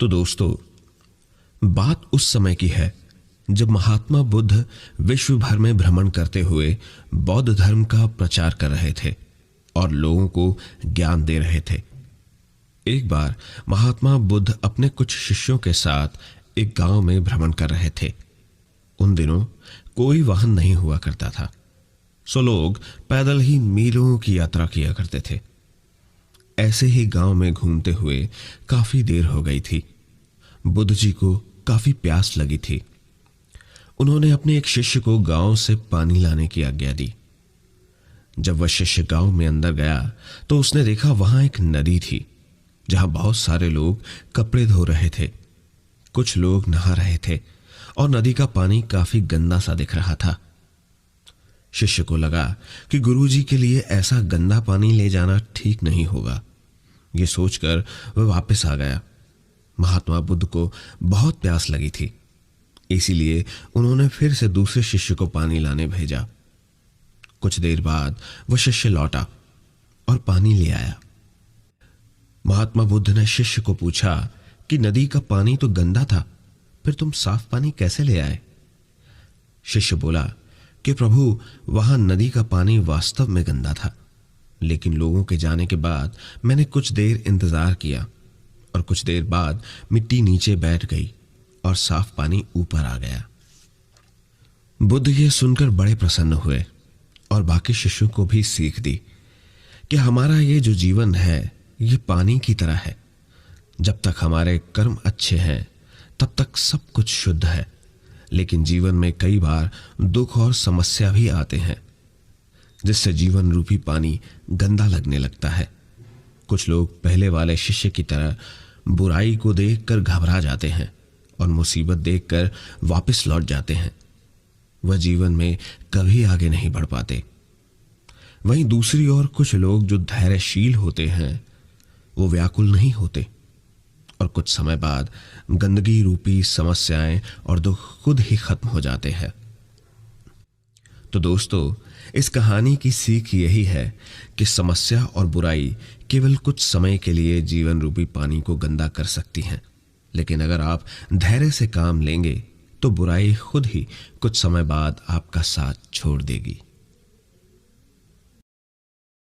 तो दोस्तों, बात उस समय की है जब महात्मा बुद्ध विश्व भर में भ्रमण करते हुए बौद्ध धर्म का प्रचार कर रहे थे और लोगों को ज्ञान दे रहे थे। एक बार महात्मा बुद्ध अपने कुछ शिष्यों के साथ एक गांव में भ्रमण कर रहे थे। उन दिनों कोई वाहन नहीं हुआ करता था, सो लोग पैदल ही मीलों की यात्रा किया करते थे। ऐसे ही गांव में घूमते हुए काफी देर हो गई थी। बुद्ध जी को काफी प्यास लगी थी। उन्होंने अपने एक शिष्य को गांव से पानी लाने की आज्ञा दी। जब वह शिष्य गांव में अंदर गया तो उसने देखा वहां एक नदी थी जहां बहुत सारे लोग कपड़े धो रहे थे। कुछ लोग नहा रहे थे और नदी का पानी काफी गंदा सा दिख रहा था। शिष्य को लगा कि गुरुजी के लिए ऐसा गंदा पानी ले जाना ठीक नहीं होगा। यह सोचकर वह वापस आ गया। महात्मा बुद्ध को बहुत प्यास लगी थी, इसीलिए उन्होंने फिर से दूसरे शिष्य को पानी लाने भेजा। कुछ देर बाद वह शिष्य लौटा और पानी ले आया। महात्मा बुद्ध ने शिष्य को पूछा कि नदी का पानी तो गंदा था, फिर तुम साफ पानी कैसे ले आए? शिष्य बोला कि प्रभु, वहां नदी का पानी वास्तव में गंदा था, लेकिन लोगों के जाने के बाद मैंने कुछ देर इंतजार किया और कुछ देर बाद मिट्टी नीचे बैठ गई और साफ पानी ऊपर आ गया। बुद्ध ये सुनकर बड़े प्रसन्न हुए और बाकी शिष्यों को भी सीख दी कि हमारा ये जो जीवन है ये पानी की तरह है। जब तक हमारे कर्म अच्छे हैं तब तक सब कुछ शुद्ध है, लेकिन जीवन में कई बार दुख और समस्या भी आते हैं जिससे जीवन रूपी पानी गंदा लगने लगता है। कुछ लोग पहले वाले शिष्य की तरह बुराई को देखकर घबरा जाते हैं और मुसीबत देखकर वापस लौट जाते हैं। वह जीवन में कभी आगे नहीं बढ़ पाते। वहीं दूसरी ओर कुछ लोग जो धैर्यशील होते हैं वो व्याकुल नहीं होते और कुछ समय बाद गंदगी रूपी समस्याएं और दुख खुद ही खत्म हो जाते हैं। तो दोस्तों, इस कहानी की सीख यही है कि समस्या और बुराई केवल कुछ समय के लिए जीवन रूपी पानी को गंदा कर सकती हैं, लेकिन अगर आप धैर्य से काम लेंगे तो बुराई खुद ही कुछ समय बाद आपका साथ छोड़ देगी।